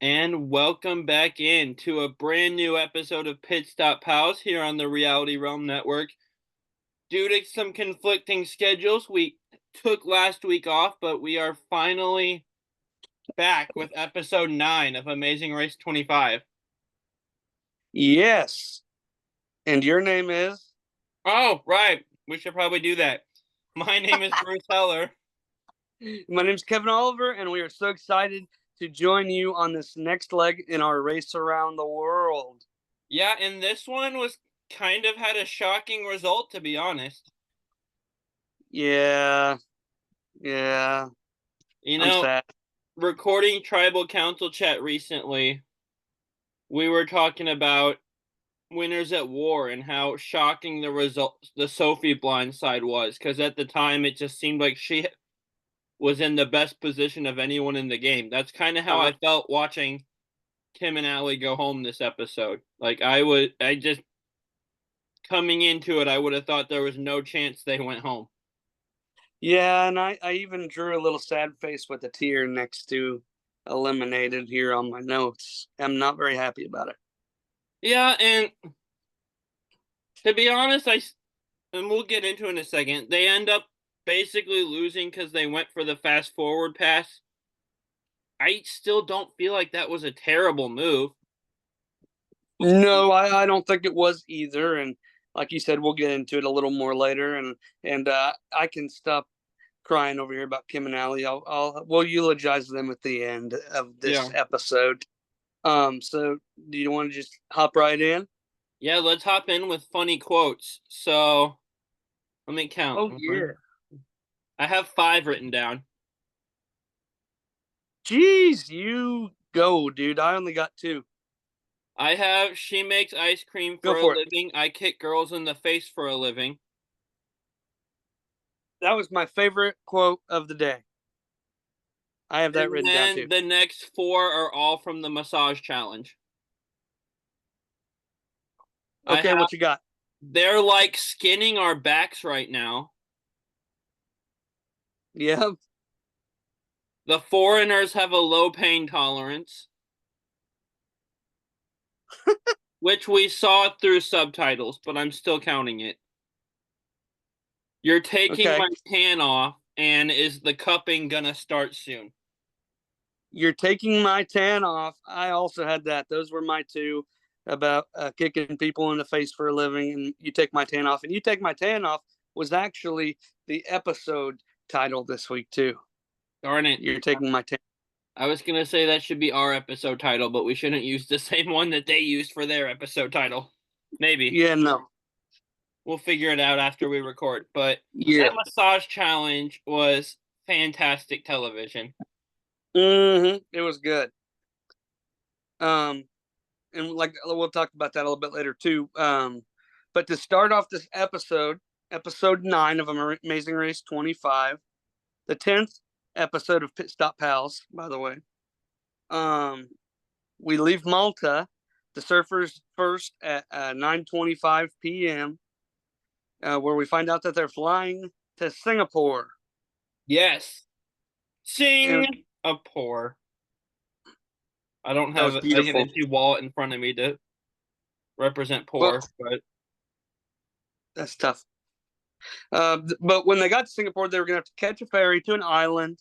And welcome back in to a brand new episode of Pit Stop Pals here on the Reality Realm Network. Due to some conflicting schedules, we took last week off, but we are finally back with episode 9 of Amazing Race 25. Yes. And your name is? Oh, right. We should probably do that. My name is Bruce Heller. My name's Kevin Oliver, and we are so excited to join you on this next leg in our race around the world. Yeah, and this one was kind of had a shocking result, to be honest. Yeah. You I'm know, sad. recording Tribal Council chat recently, we were talking about Winners at War and how shocking the Sophie blindside was, because at the time it just seemed like she was in the best position of anyone in the game. That's kind of how I felt watching Kim and Allie go home this episode. Like I just coming into it, I would have thought there was no chance they went home. Yeah, and I even drew a little sad face with a tear next to eliminated here on my notes. I'm not very happy about it. Yeah, and to be honest, and we'll get into it in a second, they end up basically losing because they went for the fast forward pass. I still don't feel like that was a terrible move. No, I don't think it was either. And like you said, we'll get into it a little more later. And I can stop crying over here about Kim and Allie. We'll eulogize them at the end of this episode. So do you want to just hop right in? Yeah, let's hop in with funny quotes. So let me count. Oh yeah. I have 5 written down. Jeez, you go, dude. I only got 2. I have she makes ice cream for a living. I kick girls in the face for a living. That was my favorite quote of the day. I have that written down too. The next 4 are all from the massage challenge. Okay, what you got? They're like skinning our backs right now. Yeah. The foreigners have a low pain tolerance. Which we saw through subtitles, but I'm still counting it. You're taking my tan off, and is the cupping gonna start soon? You're taking my tan off. I also had that. Those were my 2 about kicking people in the face for a living, and you take my tan off. And you take my tan off was actually the episode title this week too. Darn it. You're taking my tan. I was going to say that should be our episode title, but we shouldn't use the same one that they used for their episode title. Maybe. Yeah, no. We'll figure it out after we record. But that massage challenge was fantastic television. It was good. And like we'll talk about that a little bit later too. But to start off this episode 9 of Amazing Race 25, the 10th episode of Pit Stop Pals, by the way. We leave Malta, the surfers first at 9:25 p.m., where we find out that they're flying to Singapore. Yes. Singapore. I don't have an empty wallet in front of me to represent poor, but that's tough. But when they got to Singapore, they were going to have to catch a ferry to an island,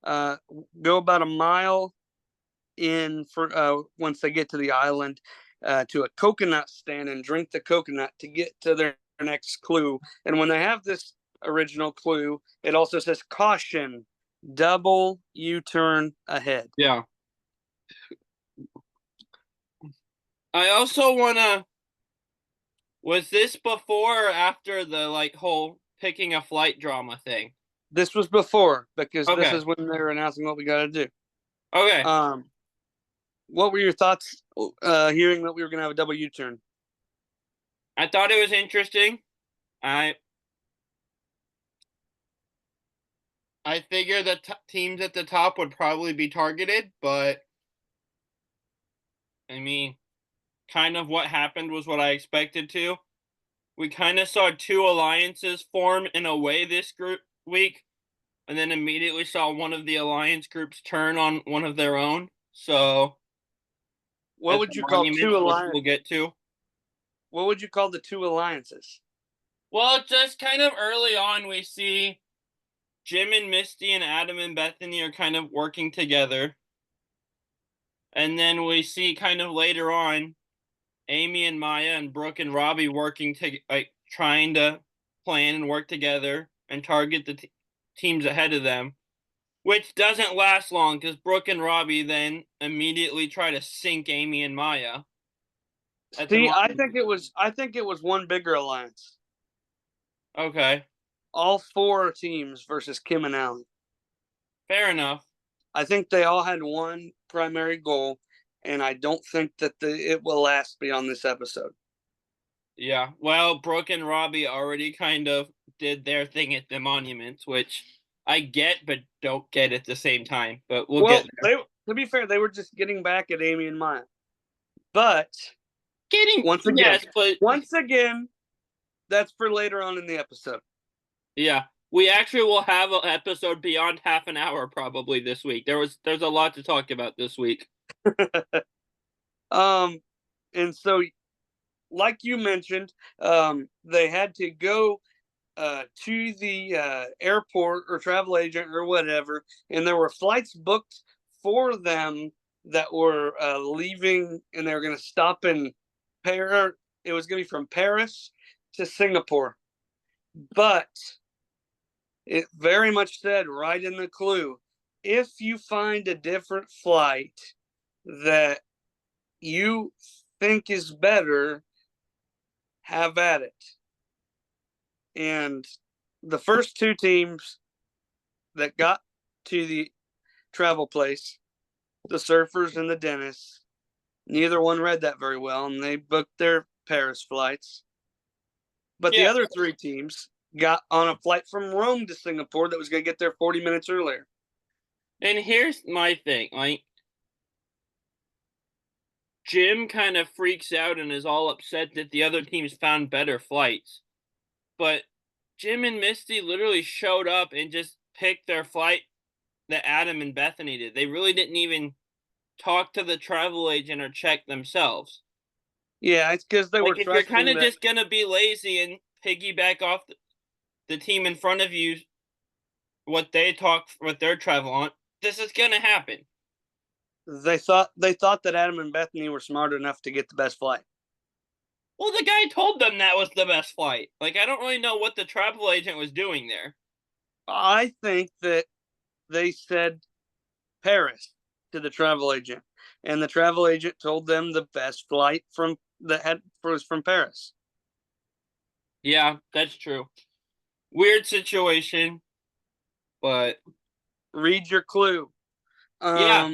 go about a mile in for once they get to the island, to a coconut stand and drink the coconut to get to their next clue. And when they have this original clue, it also says caution, double U-turn ahead. Yeah. I also want to, was this before or after the like whole picking a flight drama thing? This was before, because this is when they were announcing what we got to do. Okay. What were your thoughts hearing that we were going to have a double U-turn? I thought it was interesting. I figured that teams at the top would probably be targeted, but I mean, kind of what happened was what I expected to. We kind of saw 2 alliances form in a way this week, and then immediately saw one of the alliance groups turn on one of their own. So What as would the you call monuments, two which alliances? we'll get to. What would you call the two alliances? Well, just kind of early on, we see Jim and Misty and Adam and Bethany are kind of working together. And then we see kind of later on Amy and Maya and Brooke and Robbie working to trying to plan and work together and target the teams ahead of them, which doesn't last long because Brooke and Robbie then immediately try to sink Amy and Maya. See, I think it was one bigger alliance. Okay. All four teams versus Kim and Allie. Fair enough. I think they all had one primary goal, and I don't think that it will last beyond this episode. Yeah. Well, Brooke and Robbie already kind of did their thing at the monuments, which I get but don't get at the same time. But we'll get there. To be fair, they were just getting back at Amy and Maya. But once again, that's for later on in the episode. Yeah. We actually will have an episode beyond half an hour probably this week. There's a lot to talk about this week. And so like you mentioned, they had to go to the airport or travel agent or whatever, and there were flights booked for them that were leaving, and they were going to stop in Paris. It was going to be from Paris to Singapore, but it very much said right in the clue, if you find a different flight that you think is better, have at it. And the first two teams that got to the travel place, the surfers and the dentists, neither one read that very well, and they booked their Paris flights. But the other three teams got on a flight from Rome to Singapore that was going to get there 40 minutes earlier. And here's my thing, Jim kind of freaks out and is all upset that the other teams found better flights. But Jim and Misty literally showed up and just picked their flight that Adam and Bethany did. They really didn't even talk to the travel agent or check themselves. Yeah, it's because they were. If you're kind of just gonna be lazy and piggyback off the team in front of you, what their travel on, this is gonna happen. They thought that Adam and Bethany were smart enough to get the best flight. Well, the guy told them that was the best flight. I don't really know what the travel agent was doing there. I think that they said Paris to the travel agent, and the travel agent told them the best flight was from Paris. Yeah, that's true. Weird situation, but read your clue. Yeah,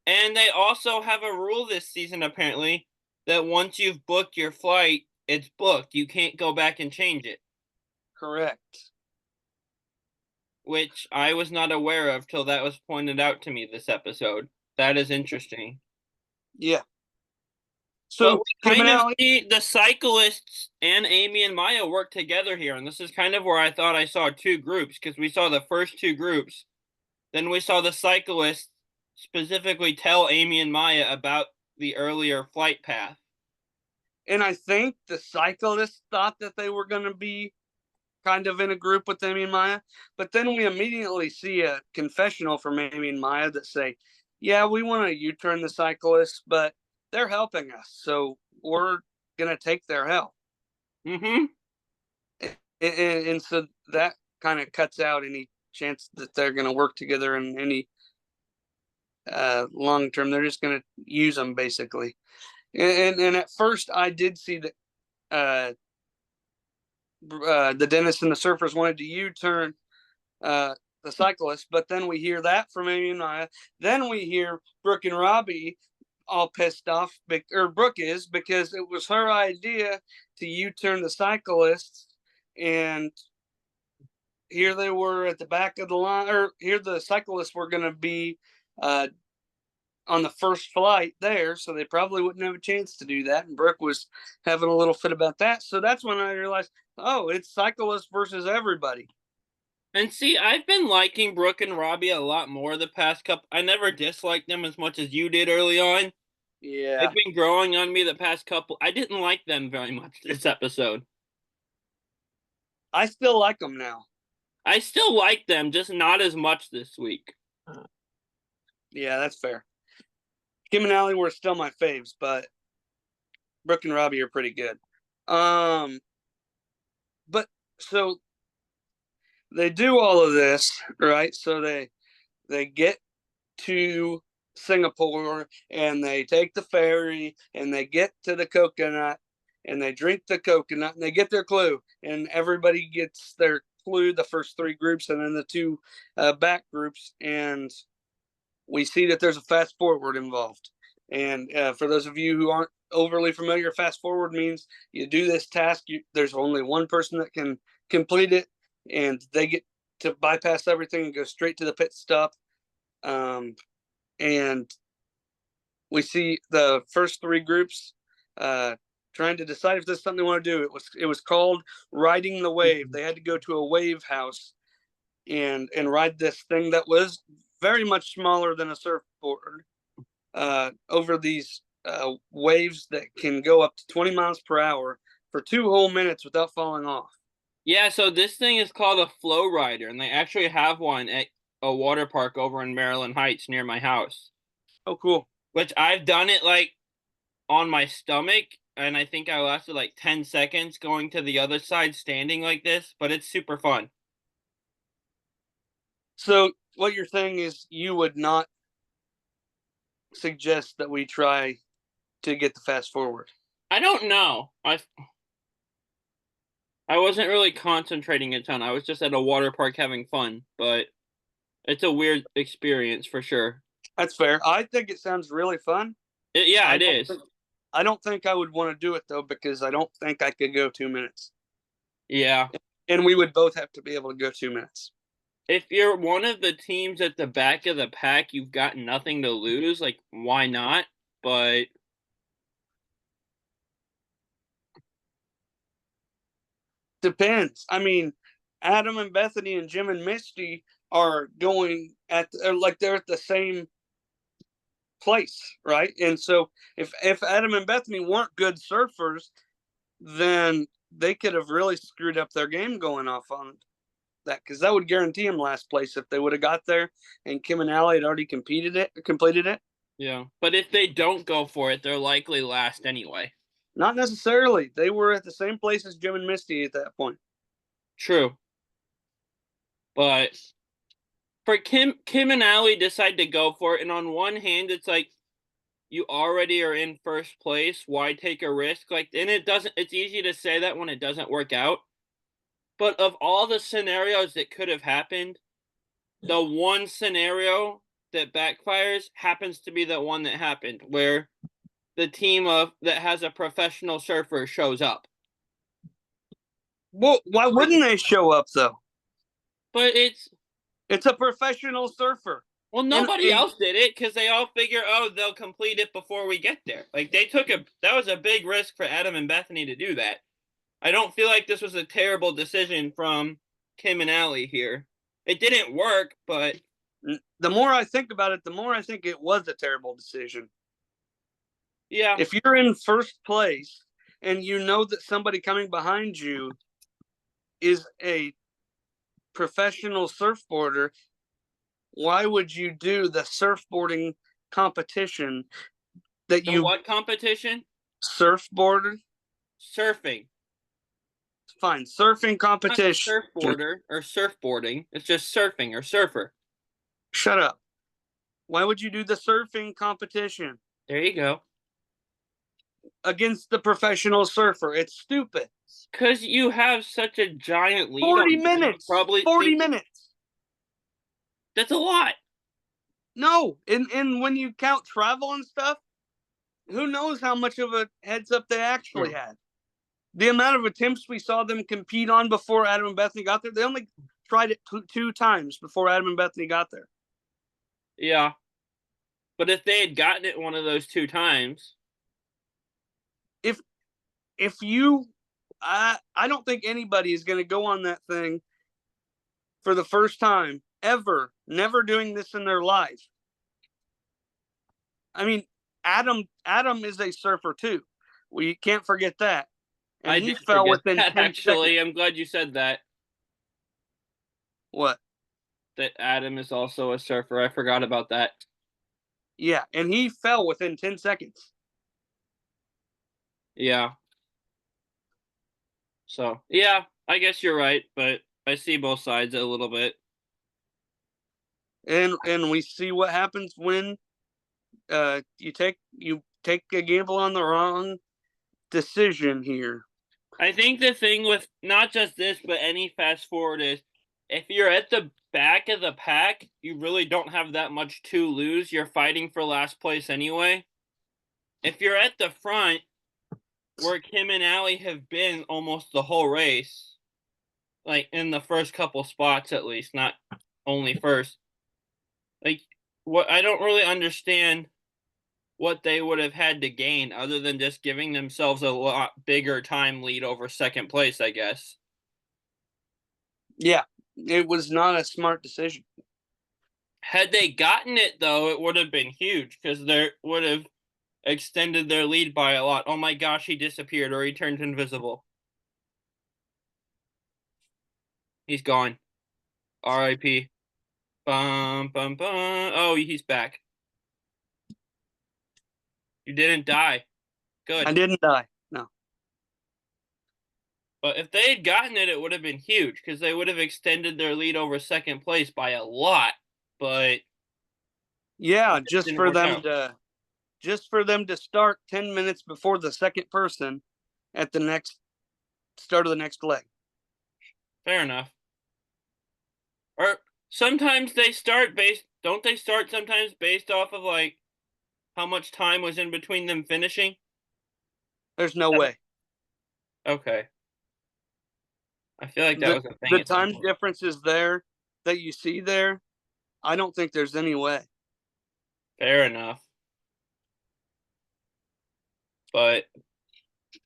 and they also have a rule this season apparently that once you've booked your flight, it's booked. You can't go back and change it. Correct. Which I was not aware of till that was pointed out to me this episode. That is interesting. Yeah. So we kind of see the cyclists and Amy and Maya work together here, and this is kind of where I thought I saw two groups, because we saw the first two groups, then we saw the cyclists specifically tell Amy and Maya about the earlier flight path. And I think the cyclists thought that they were going to be kind of in a group with Amy and Maya, but then we immediately see a confessional from Amy and Maya that say, yeah, we want to U-turn the cyclists, but they're helping us, so we're going to take their help. Mm-hmm. And so that kind of cuts out any chance that they're going to work together in any long term. They're just going to use them, basically. And at first, I did see that the dentists and the surfers wanted to U-turn the cyclists, but then we hear that from Amy and Maya. Then we hear Brooke and Robbie all pissed off, or Brooke is, because it was her idea to U-turn the cyclists, and here they were at the back of the line, or here the cyclists were going to be on the first flight there, so they probably wouldn't have a chance to do that, and Brooke was having a little fit about that. So that's when I realized, oh, it's cyclists versus everybody. And see, I've been liking Brooke and Robbie a lot more the past couple. I never disliked them as much as you did early on. Yeah, They've been growing on me the past couple. I didn't like them very much this episode. I still like them now. I still like them, just not as much this week. Yeah, that's fair. Kim and Allie were still my faves, but Brooke and Robbie are pretty good. But so they do all of this, right? So they get to Singapore and they take the ferry and they get to the coconut and they drink the coconut and they get their clue and everybody gets their clue, the first three groups and then the two back groups, and we see that there's a fast forward involved. And for those of you who aren't overly familiar, fast forward means you do this task, there's only one person that can complete it, and they get to bypass everything and go straight to the pit stop. And we see the first three groups trying to decide if this is something they want to do. It was called riding the wave. They had to go to a wave house and ride this thing that was very much smaller than a surfboard over these waves that can go up to 20 miles per hour for 2 whole minutes without falling off. Yeah, so this thing is called a flow rider, and they actually have one at a water park over in Maryland Heights near my house. Oh, cool. Which I've done it like on my stomach, and I think I lasted like 10 seconds going to the other side standing like this, but it's super fun. So what you're saying is you would not suggest that we try to get the fast forward? I don't know. I wasn't really concentrating a ton. I was just at a water park having fun, but it's a weird experience for sure. That's fair. I think it sounds really fun. Yeah, it is. I don't think I would want to do it though, because I don't think I could go 2 minutes. Yeah. And we would both have to be able to go 2 minutes. If you're one of the teams at the back of the pack, you've got nothing to lose. Like, why not? But depends. I mean, Adam and Bethany and Jim and Misty are going at like they're at the same place, right? And so if Adam and Bethany weren't good surfers, then they could have really screwed up their game going off on that, because that would guarantee them last place if they would have got there and Kim and Allie had already completed it. yeah. But if they don't go for it, they're likely last anyway. Not necessarily. They were at the same place as Jim and Misty at that point. True. But for Kim and Allie decide to go for it, and on one hand, it's like you already are in first place. Why take a risk? Like, and it's easy to say that when it doesn't work out. But of all the scenarios that could have happened, the one scenario that backfires happens to be the one that happened, where the team that has a professional surfer shows up. Well, why wouldn't they show up though? But it's a professional surfer. Well, nobody else did it because they all figure, oh, they'll complete it before we get there. Like, that was a big risk for Adam and Bethany to do that. I don't feel like this was a terrible decision from Kim and Allie here. It didn't work, but the more I think about it, the more I think it was a terrible decision. Yeah. If you're in first place and you know that somebody coming behind you is a professional surfboarder, why would you do the surfboarding competition that you... What competition? Surfboarder? Surfing. Fine, surfing competition. Surfboarder or surfboarding. It's just surfing or surfer. Shut up. Why would you do the surfing competition? There you go. Against the professional surfer. It's stupid. Because you have such a giant lead. 40 minutes. Probably 40 minutes. That's a lot. No, and when you count travel and stuff, who knows how much of a heads up they actually had. The amount of attempts we saw them compete on before Adam and Bethany got there, they only tried it two times before Adam and Bethany got there. Yeah. But if they had gotten it one of those 2 times. If you... I don't think anybody is going to go on that thing for the first time ever, never doing this in their life. I mean, Adam is a surfer too. We can't forget that. And I he did fell forget within that, 10 seconds. actually. I'm glad you said that. What? That Adam is also a surfer. I forgot about that. Yeah, and he fell within 10 seconds. Yeah. So, yeah, I guess you're right, but I see both sides a little bit. And we see what happens when you take a gamble on the wrong decision here. I think the thing with not just this, but any fast forward is if you're at the back of the pack, you really don't have that much to lose. You're fighting for last place anyway. If you're at the front, where Kim and Allie have been almost the whole race, like in the first couple spots at least, not only first. Like, what I don't really understand what they would have had to gain other than just giving themselves a lot bigger time lead over second place, I guess. Yeah, it was not a smart decision. Had they gotten it though, it would have been huge because they would have extended their lead by a lot. Oh my gosh, he disappeared or he turned invisible. He's gone. R.I.P. Bum bum bum. Oh, he's back. You didn't die. Good. I didn't die. No. But if they had gotten it, it would have been huge because they would have extended their lead over second place by a lot. But yeah, it didn't work out. just for them to start 10 minutes before the second person at the next start of the next leg. Fair enough. Or sometimes they start based. Don't they start sometimes based off of like how much time was in between them finishing? There's no way. Okay. I feel like that was a thing The at some time point. difference is there that you see there. I don't think there's any way. Fair enough. But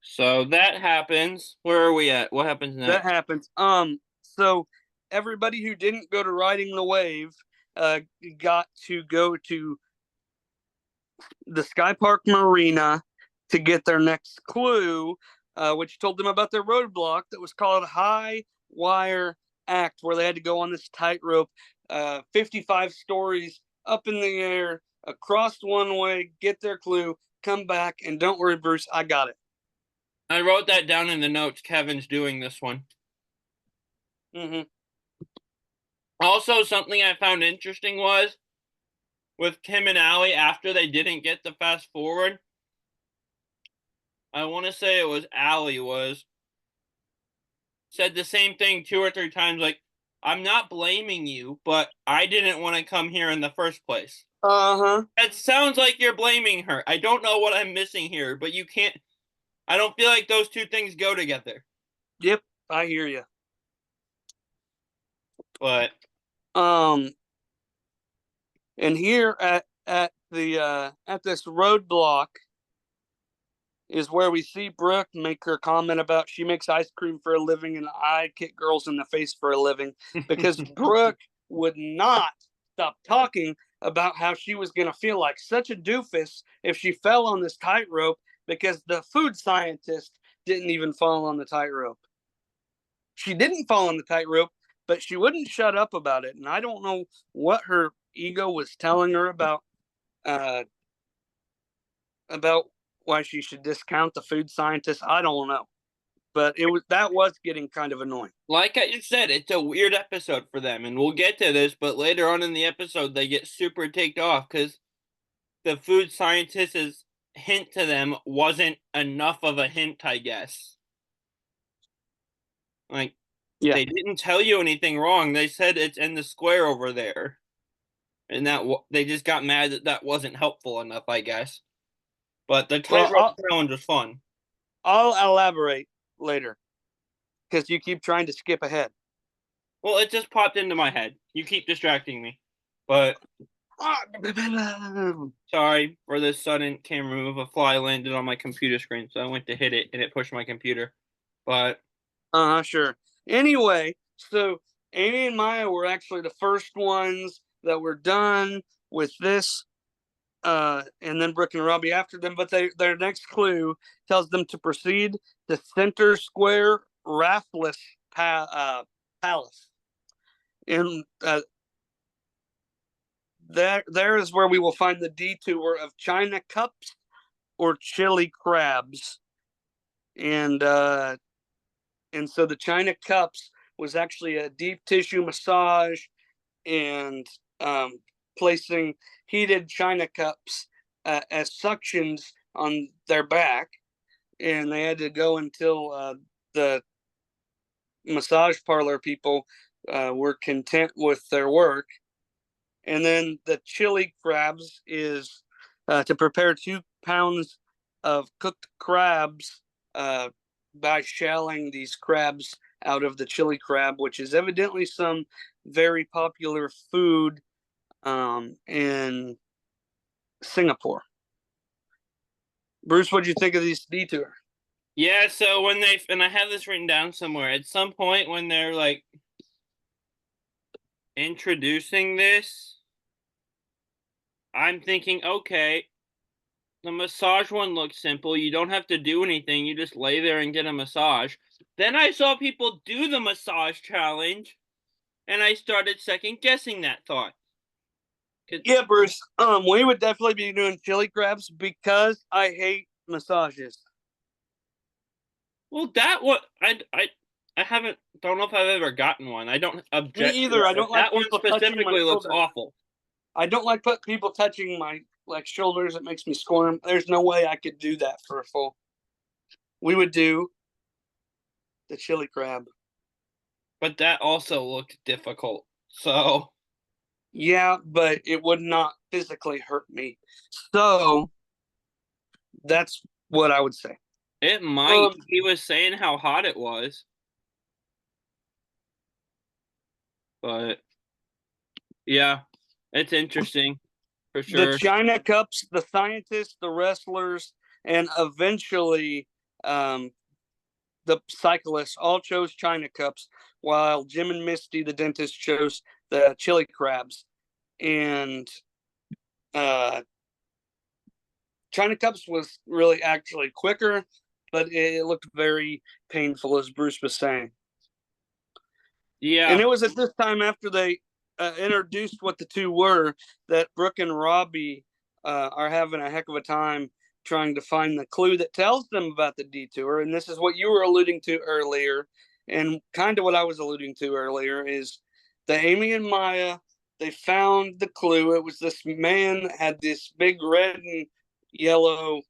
so that happens. Where are we at? What happens That next? happens. So everybody who didn't go to riding the wave got to go to the Sky Park Marina to get their next clue, which told them about their roadblock that was called High Wire Act, where they had to go on this tightrope, 55 stories up in the air, across one way, get their clue, come back, and don't worry, Bruce, I got it. I wrote that down in the notes. Kevin's doing this one. Mm-hmm. Also, something I found interesting was with Kim and Allie after they didn't get the fast forward. I want to say it was Allie was said the same thing 2 or 3 times. Like, I'm not blaming you, but I didn't want to come here in the first place. Uh-huh. That sounds like you're blaming her. I don't know what I'm missing here, but you can't. I don't feel like those two things go together. Yep, I hear you. But and here at this roadblock is where we see Brooke make her comment about she makes ice cream for a living and I kick girls in the face for a living, because Brooke would not stop talking about how she was going to feel like such a doofus if she fell on this tightrope because the food scientist didn't even fall on the tightrope. She didn't fall on the tightrope, but she wouldn't shut up about it. And I don't know what her ego was telling her uh, about why she should discount the food scientist. I don't know, but that was getting kind of annoying. like I just said, it's a weird episode for them, and we'll get to this. But later on in the episode, they get super ticked off because the food scientist's hint to them wasn't enough of a hint, I guess. Like, Yeah. they didn't tell you anything wrong. They said it's in the square over there, and they just got mad that wasn't helpful enough, I guess. But the tightrope challenge was fun. I'll elaborate later because you keep trying to skip ahead. Well, it just popped into my head. You keep distracting me. But sorry for this sudden camera move. A fly landed on my computer screen, so I went to hit it and it pushed my computer. But sure. Anyway, so Amy and Maya were actually the first ones that were done with this and then Brooke and Robbie after them. But their next clue tells them to proceed to Center Square Raffles Palace. And there is where we will find the detour of China cups or chili crabs. And so the China cups was actually a deep tissue massage and placing heated China cups as suctions on their back. And they had to go until the massage parlor people were content with their work. And then the chili crabs is to prepare 2 pounds of cooked crabs by shelling these crabs out of the chili crab, which is evidently some very popular food in Singapore. Bruce, what do you think of these detour? Yeah, so when and I have this written down somewhere, at some point when they're like introducing this, I'm thinking, okay, the massage one looks simple. You don't have to do anything. You just lay there and get a massage. Then I saw people do the massage challenge, and I started second guessing that thought. Yeah, Bruce. We would definitely be doing chili crabs because I hate massages. Well, that what I don't know if I've ever gotten one. I don't object. Me either. I don't like that one specifically looks awful. I don't like people touching my shoulders. It makes me squirm. There's no way I could do that for a full. We would do the chili crab. But that also looked difficult. So yeah, but it would not physically hurt me. So that's what I would say. It might. He was saying how hot it was. But yeah, it's interesting for sure. The China Cups, the scientists, the wrestlers, and eventually the cyclists all chose China Cups, while Jim and Misty, the dentist, chose the chili crabs. And China Cups was really actually quicker, but it looked very painful, as Bruce was saying. Yeah. And it was at this time, after they introduced what the two were, that Brooke and Robbie are having a heck of a time trying to find the clue that tells them about the detour. And this is what you were alluding to earlier, and kind of what I was alluding to earlier, is that Amy and Maya, they found the clue. It was this man that had this big red and yellow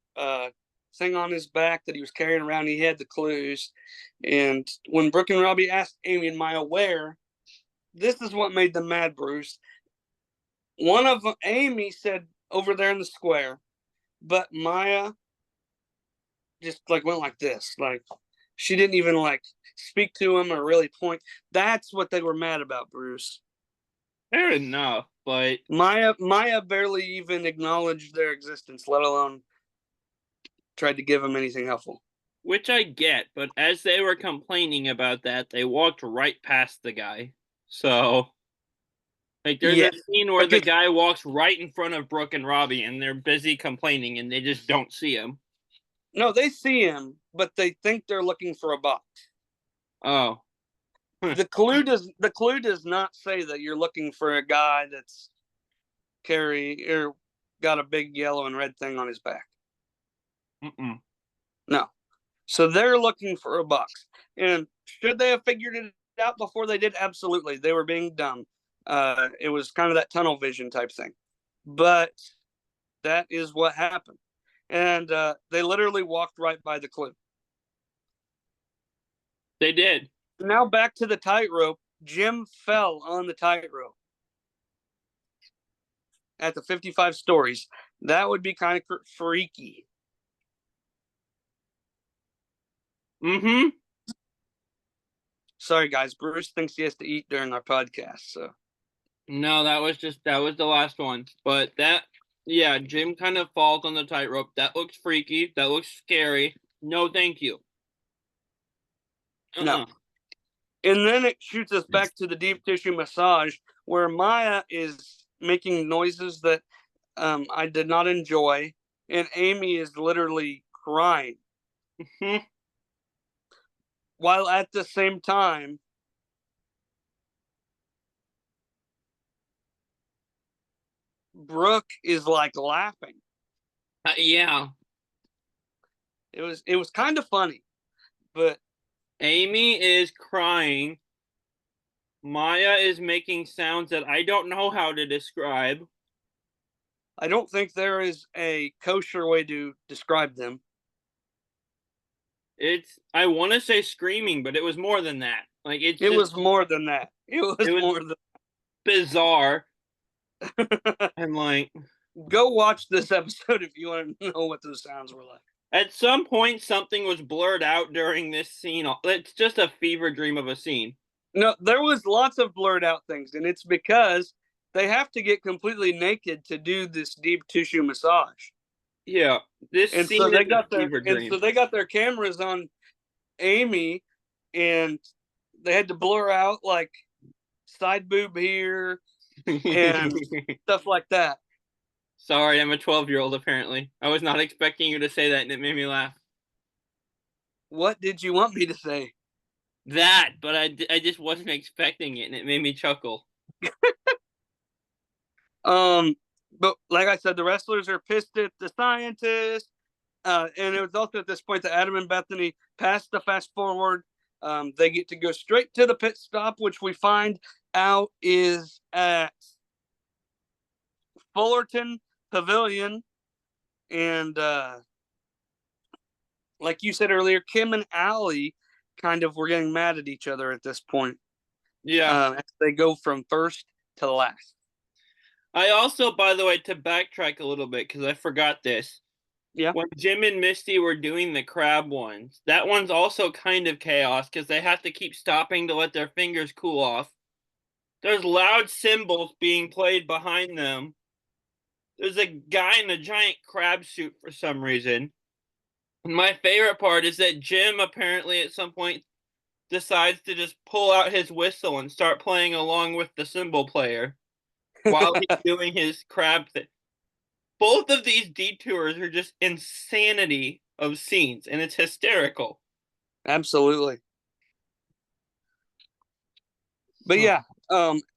thing on his back that he was carrying around. He had the clues. And when Brooke and Robbie asked Amy and Maya where, this is what made them mad, Bruce. One of them, Amy, said over there in the square, but Maya just went like this. She didn't even speak to him or really point. That's what they were mad about, Bruce. Fair enough, but Maya barely even acknowledged their existence, let alone tried to give them anything helpful. Which I get, but as they were complaining about that, they walked right past the guy. So, there's a scene where the guy walks right in front of Brooke and Robbie, and they're busy complaining, and they just don't see him. No, they see him, but they think they're looking for a box. Oh. The clue does not say that you're looking for a guy that's got a big yellow and red thing on his back. No. So they're looking for a box. And should they have figured it out before they did? Absolutely. They were being dumb. It was kind of that tunnel vision type thing. But that is what happened. And they literally walked right by the clue. They did. Now back to the tightrope. Jim fell on the tightrope at the 55 stories. That would be kind of freaky. Mm-hmm. Sorry, guys. Bruce thinks he has to eat during our podcast, so. No, that was the last one. But Jim kind of falls on the tightrope. That looks freaky. That looks scary. No, thank you. No. And then it shoots us back to the deep tissue massage, where Maya is making noises that I did not enjoy, and Amy is literally crying. While at the same time, Brooke is like laughing. Yeah. It was kind of funny, but Amy is crying. Maya is making sounds that I don't know how to describe. I don't think there is a kosher way to describe them. I want to say screaming, but it was more than that. Like it was more than that. It was more than bizarre. And like, go watch this episode if you want to know what those sounds were like. At some point, something was blurred out during this scene. It's just a fever dream of a scene. No, there was lots of blurred out things, and it's because they have to get completely naked to do this deep tissue massage. Yeah, this and scene so they is got a fever dream. so they got their cameras on Amy, and they had to blur out like side boob here and stuff like that. Sorry, I'm a 12-year-old apparently. I was not expecting you to say that, and it made me laugh. What did you want me to say? That, but I just wasn't expecting it, and it made me chuckle. But like I said, the wrestlers are pissed at the scientists. And it was also at this point that Adam and Bethany passed the fast forward. They get to go straight to the pit stop, which we find out is at Fullerton Pavilion. And like you said earlier, Kim and Allie kind of were getting mad at each other at this point. Yeah. As they go from first to last. I also, by the way, to backtrack a little bit, because I forgot this. Yeah. When Jim and Misty were doing the crab ones, that one's also kind of chaos because they have to keep stopping to let their fingers cool off. There's loud cymbals being played behind them. There's a guy in a giant crab suit for some reason. And my favorite part is that Jim apparently at some point decides to just pull out his whistle and start playing along with the cymbal player while he's doing his crab thing. Both of these detours are just insanity of scenes, and it's hysterical. Absolutely. But yeah,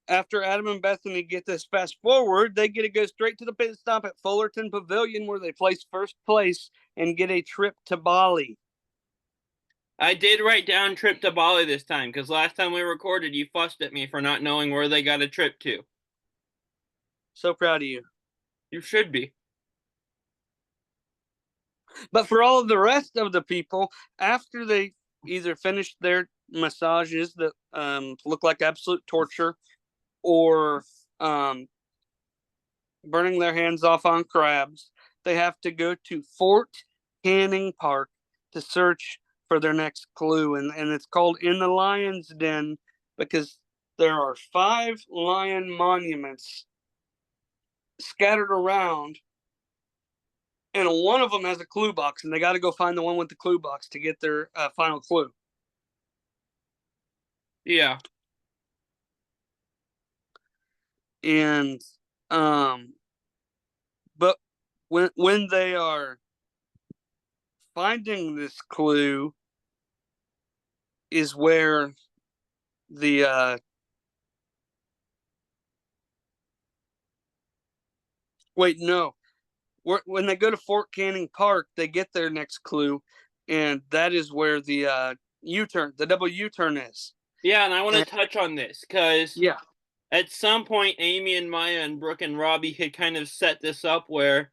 after Adam and Bethany get this fast forward, they get to go straight to the pit stop at Fullerton Pavilion, where they place first place and get a trip to Bali. I did write down trip to Bali this time, because last time we recorded, you fussed at me for not knowing where they got a trip to. So proud of you. You should be. But for all of the rest of the people, after they either finish their massages that look like absolute torture, or burning their hands off on crabs, they have to go to Fort Canning Park to search for their next clue. And it's called In the Lion's Den because there are 5 lion monuments scattered around, and one of them has a clue box, and they got to go find the one with the clue box to get their final clue. Yeah. And but when they are finding this clue is where the wait, no. When they go to Fort Canning Park, they get their next clue, and that is where the U-turn, the double U-turn is. Yeah, and I want to touch on this, because yeah, at some point, Amy and Maya and Brooke and Robbie had kind of set this up where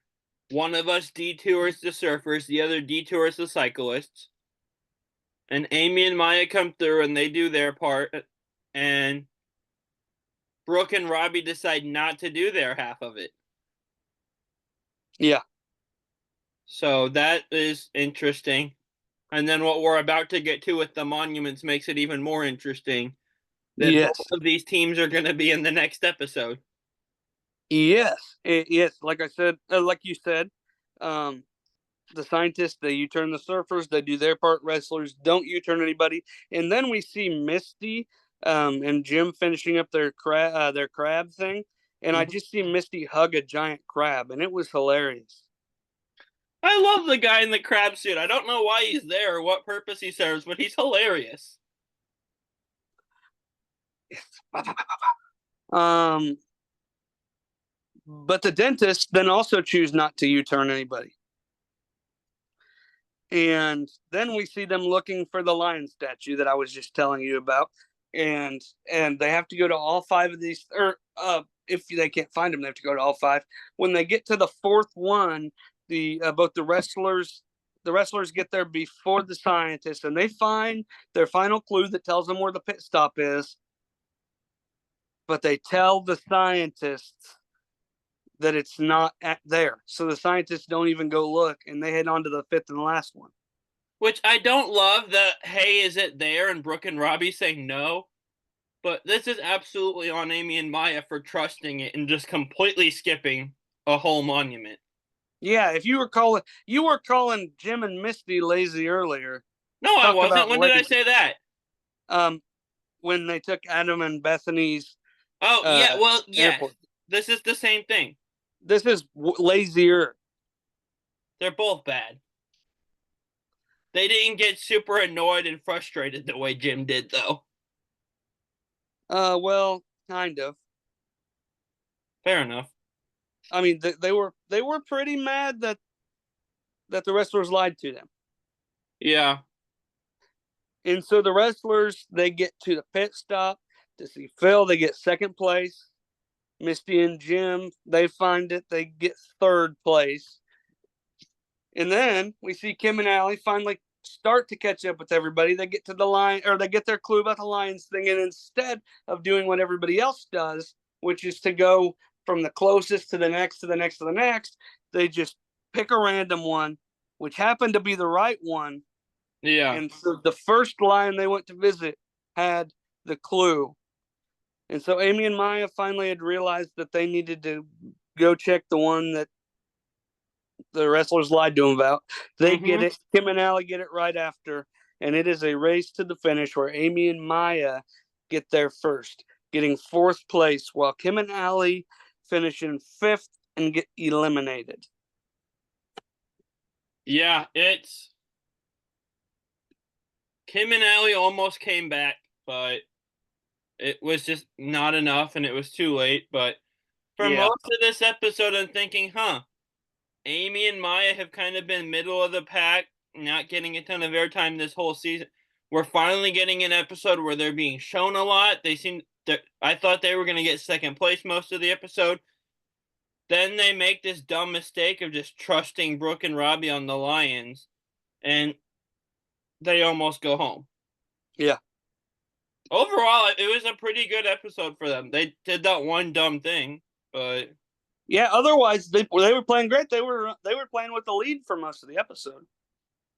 one of us detours the surfers, the other detours the cyclists. And Amy and Maya come through and they do their part, and Brooke and Robbie decide not to do their half of it. Yeah. So that is interesting. And then what we're about to get to with the monuments makes it even more interesting. That yes. both of these teams are going to be in the next episode. Yes. Yes. Like I said, like you said, the scientists, they U-turn the surfers, they do their part. Wrestlers don't U-turn anybody. And then we see Misty and Jim finishing up their crab thing. and I just see Misty hug a giant crab, and it was hilarious. I love the guy in the crab suit. I don't know why he's there or what purpose he serves, but he's hilarious. But the dentist then also choose not to U-turn anybody. And then we see them looking for the lion statue that I was just telling you about. And they have to go to all 5 of these, or if they can't find them, they have to go to all 5. When they get to the 4th one, both the wrestlers get there before the scientists, and they find their final clue that tells them where the pit stop is. But they tell the scientists that it's not there. So the scientists don't even go look, and they head on to the 5th and last one. Which I don't love the, hey, is it there? And Brooke and Robbie saying no. But this is absolutely on Amy and Maya for trusting it and just completely skipping a whole monument. Yeah, if you were calling Jim and Misty lazy earlier. No, I wasn't. When did I say that? When they took Adam and Bethany's. Oh, yeah, well, yeah. Airport. This is the same thing. This is lazier. They're both bad. They didn't get super annoyed and frustrated the way Jim did, though. Well, kind of. Fair enough. I mean, they were pretty mad that the wrestlers lied to them. Yeah. And so the wrestlers, they get to the pit stop to see Phil. They get 2nd place. Misty and Jim, they find it. They get 3rd place. And then we see Kim and Allie finally start to catch up with everybody. They get to the line, or they get their clue about the Lions thing. And instead of doing what everybody else does, which is to go from the closest to the next, to the next, to the next, they just pick a random one, which happened to be the right one. Yeah. And so the first lion they went to visit had the clue. And so Amy and Maya finally had realized that they needed to go check the one that the wrestlers lied to them about. They get it. Kim and Allie get it right after. And it is a race to the finish where Amy and Maya get there first, getting 4th place, while Kim and Allie finish in 5th and get eliminated. Yeah, it's... Kim and Allie almost came back, but it was just not enough, and it was too late. But for most of this episode, I'm thinking, Amy and Maya have kind of been middle of the pack, not getting a ton of airtime this whole season. We're finally getting an episode where they're being shown a lot. I thought they were going to get 2nd place most of the episode. Then they make this dumb mistake of just trusting Brooke and Robbie on the Lions, and they almost go home. Yeah. Overall, it was a pretty good episode for them. They did that one dumb thing, but yeah. Otherwise, they were playing great. They were playing with the lead for most of the episode.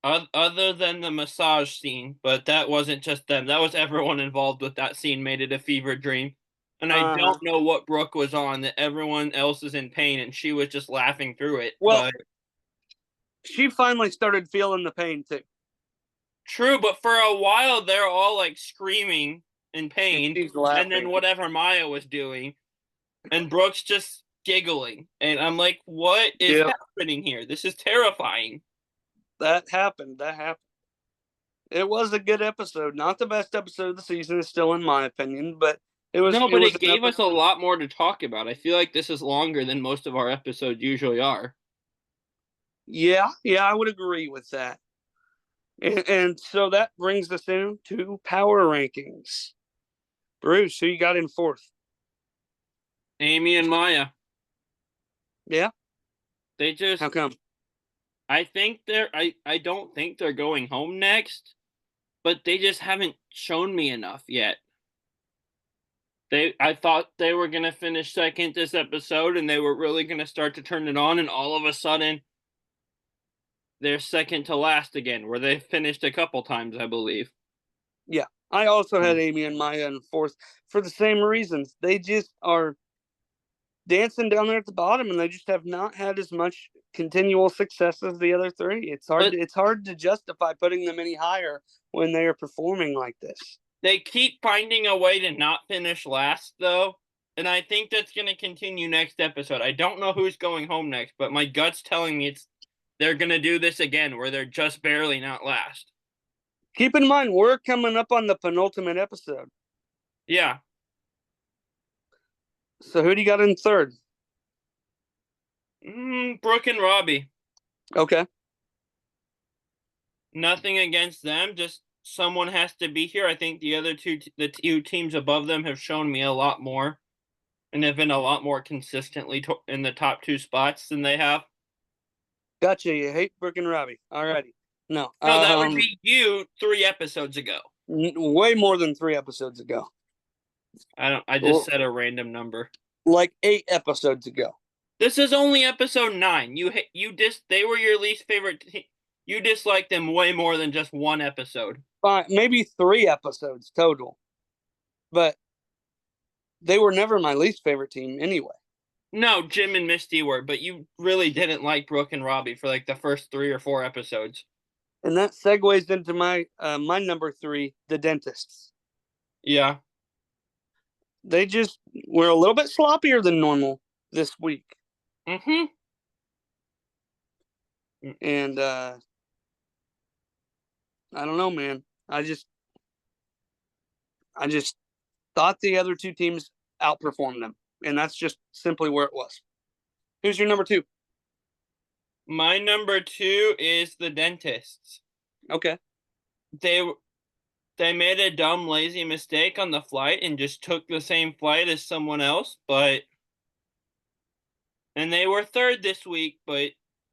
Other than the massage scene, but that wasn't just them. That was everyone involved with that scene. Made it a fever dream. And I don't know what Brooke was on, that everyone else is in pain, and she was just laughing through it. Well, she finally started feeling the pain too. True, but for a while they're all like screaming in pain, and then whatever Maya was doing, and Brooke's just giggling, and I'm like, what is happening here? This is terrifying. That happened. It was a good episode. Not the best episode of the season, still in my opinion, but it was. No, but it gave us a lot more to talk about. I feel like this is longer than most of our episodes usually are. Yeah, I would agree with that. And so that brings us into power rankings. Bruce, who you got in 4th? Amy and Maya. Yeah? They just... How come? I don't think they're going home next, but they just haven't shown me enough yet. I thought they were going to finish 2nd this episode, and they were really going to start to turn it on, and all of a sudden, they're 2nd to last again, where they finished a couple times, I believe. Yeah, I also had Amy and Maya in 4th for the same reasons. They just are dancing down there at the bottom, and they just have not had as much continual success as the other 3. It's hard to justify putting them any higher when they are performing like this. They keep finding a way to not finish last, though, and I think that's going to continue next episode. I don't know who's going home next, but my gut's telling me they're going to do this again where they're just barely not last. Keep in mind, we're coming up on the penultimate episode. Yeah. So who do you got in third? Brooke and Robbie. Okay. Nothing against them, just someone has to be here. I think the two teams above them have shown me a lot more and have been a lot more consistently in the top two spots than they have. Gotcha. You hate Brooke and Robbie. Alrighty. No. No, that would be you 3 episodes ago. Way more than 3 episodes ago. I just said a random number. Like 8 episodes ago. This is only episode 9. They were your least favorite. You dislike them way more than just 1 episode. Fine, maybe 3 episodes total. But they were never my least favorite team anyway. No, Jim and Misty were, but you really didn't like Brooke and Robbie for like the first 3 or 4 episodes. And that segues into my number 3, the dentists. Yeah. They just were a little bit sloppier than normal this week. Mm-hmm. And I don't know, man. I just thought the other 2 teams outperformed them. And that's just simply where it was. Who's your number 2? My number 2 is the dentists. Okay. They made a dumb, lazy mistake on the flight and just took the same flight as someone else, and they were 3rd this week, but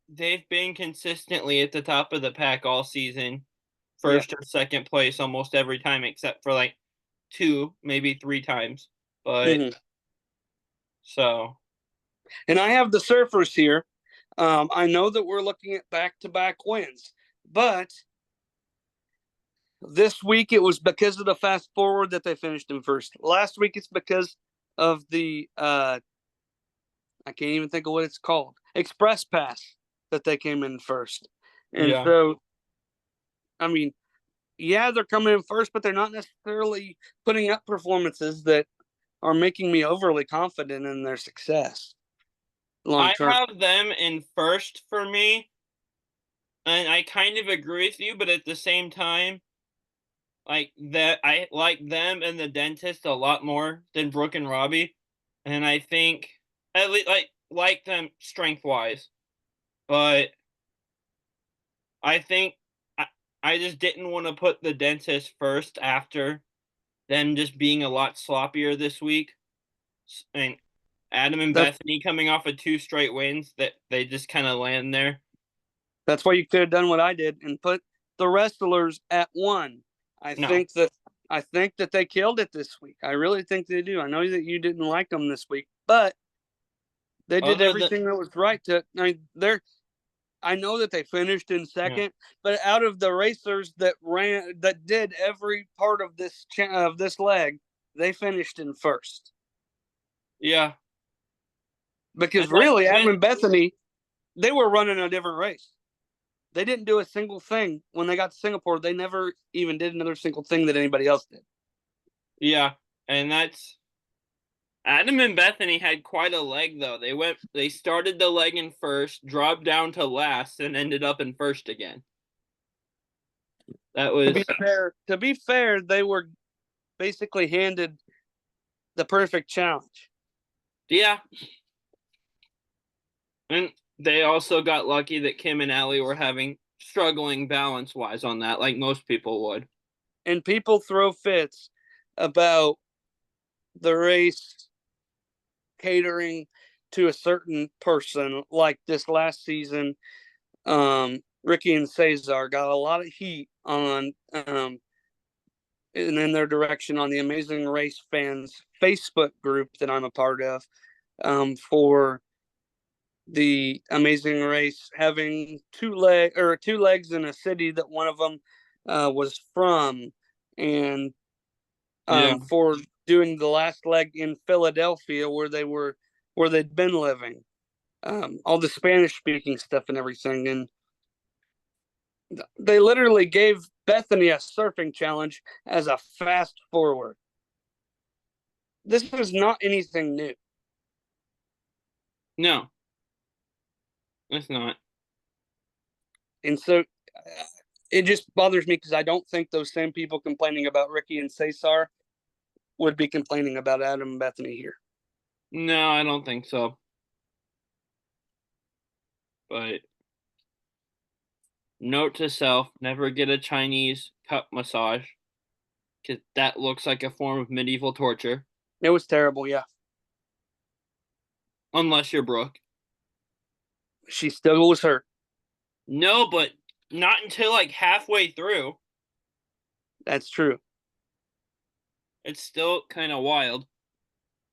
they've been consistently at the top of the pack all season. 1st or 2nd place almost every time except for like 2, maybe 3 times. But so. And I have the Surfers here. I know that we're looking at back-to-back wins, but this week it was because of the fast forward that they finished in first. Last week it's because of the I can't even think of what it's called. Express Pass that they came in first. And so, I mean, yeah, they're coming in first, but they're not necessarily putting up performances that are making me overly confident in their success. I have them in first for me, and I kind of agree with you, but at the same time, like that, I like them and the dentist a lot more than Brooke and Robbie, and I think at least like them strength wise, but I think I just didn't want to put the dentist first after them just being a lot sloppier this week, and Adam and Bethany coming off of 2 straight wins that they just kind of land there. That's why you could have done what I did and put the wrestlers at 1. I think that they killed it this week. I really think they do. I know that you didn't like them this week, but they did everything that was right to. I know that they finished in 2nd, but out of the racers that did every part of this leg, they finished in 1st. Yeah. Because really, Adam and Bethany, they were running a different race. They didn't do a single thing. When they got to Singapore, they never even did another single thing that anybody else did. Yeah, and that's Adam and Bethany had quite a leg though. They started the leg in first, dropped down to last, and ended up in first again. That was to be fair, they were basically handed the perfect challenge. Yeah. And they also got lucky that Kim and Allie were struggling balance-wise on that, like most people would. And people throw fits about the race catering to a certain person. Like this last season, Ricky and Cesar got a lot of heat on and in their direction on the Amazing Race fans Facebook group that I'm a part of, for the Amazing Race having 2 legs in a city that one of them was from, and for doing the last leg in Philadelphia where they'd been living, all the Spanish speaking stuff and everything. And they literally gave Bethany a surfing challenge as a fast forward. this is not anything new. No, it's not. And so it just bothers me because I don't think those same people complaining about Ricky and Cesar would be complaining about Adam and Bethany here. No, I don't think so. But note to self, never get a Chinese cup massage. Because that looks like a form of medieval torture. It was terrible, yeah. Unless you're Brooke. She still was hurt. No, but not until like halfway through. That's true. It's still kind of wild.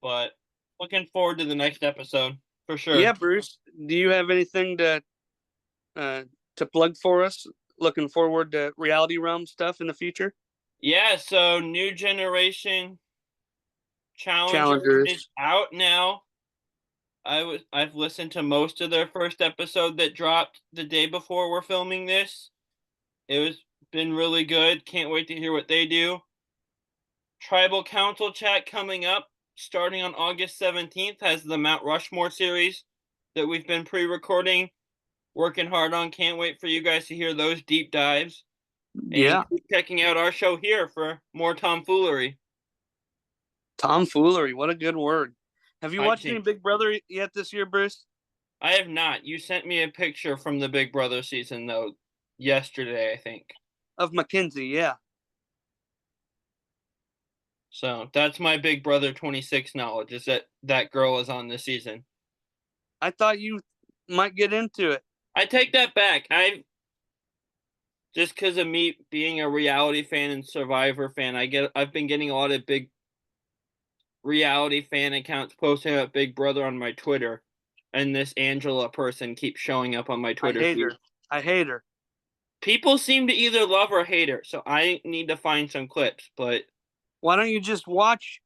But looking forward to the next episode for sure. Yeah, Bruce. Do you have anything to plug for us? Looking forward to Reality Realm stuff in the future. Yeah, so New Generation Challengers is out now. I've listened to most of their first episode that dropped the day before we're filming this. It was been really good. Can't wait to hear what they do. Tribal Council chat coming up starting on August 17th has the Mount Rushmore series that we've been pre-recording, working hard on. Can't wait for you guys to hear those deep dives. Yeah. And keep checking out our show here for more tomfoolery. Tomfoolery, what a good word. Have you watched any Big Brother yet this year, Bruce? I have not. You sent me a picture from the Big Brother season, though, yesterday, I think. Of Mackenzie, yeah. So that's my Big Brother 26 knowledge, is that girl is on this season. I thought you might get into it. I take that back. Just because of me being a reality fan and Survivor fan, I've been getting a lot of big reality fan accounts posting about Big Brother on my Twitter, and this Angela person keeps showing up on my Twitter feed. I hate her. People seem to either love or hate her, so I need to find some clips, but why don't you just watch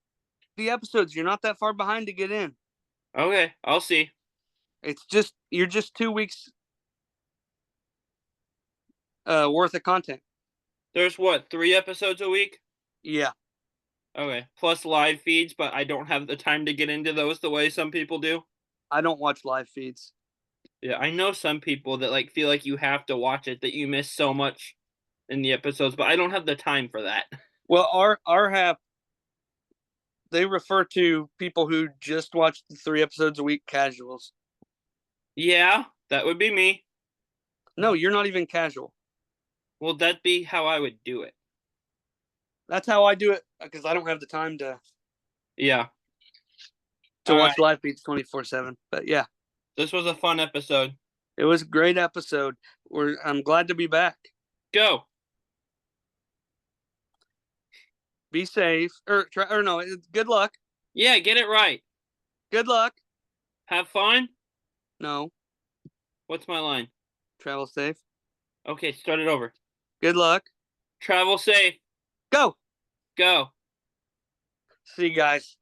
the episodes? You're not that far behind to get in. Okay, I'll see. You're just 2 weeks worth of content. There's what, 3 episodes a week? Yeah. Okay, plus live feeds, but I don't have the time to get into those the way some people do. I don't watch live feeds. Yeah, I know some people that like feel like you have to watch it, that you miss so much in the episodes, but I don't have the time for that. Well, our half, they refer to people who just watch the 3 episodes a week casuals. Yeah, that would be me. No, you're not even casual. Well, that'd be how I would do it. That's how I do it, because I don't have the time to watch live feeds 24/7. But yeah, this was a fun episode. It was a great episode. I'm glad to be back. Go. Be safe. Or no, good luck. Yeah, get it right. Good luck. Have fun? No. What's my line? Travel safe. Okay, start it over. Good luck. Travel safe. Go. Go. See you guys.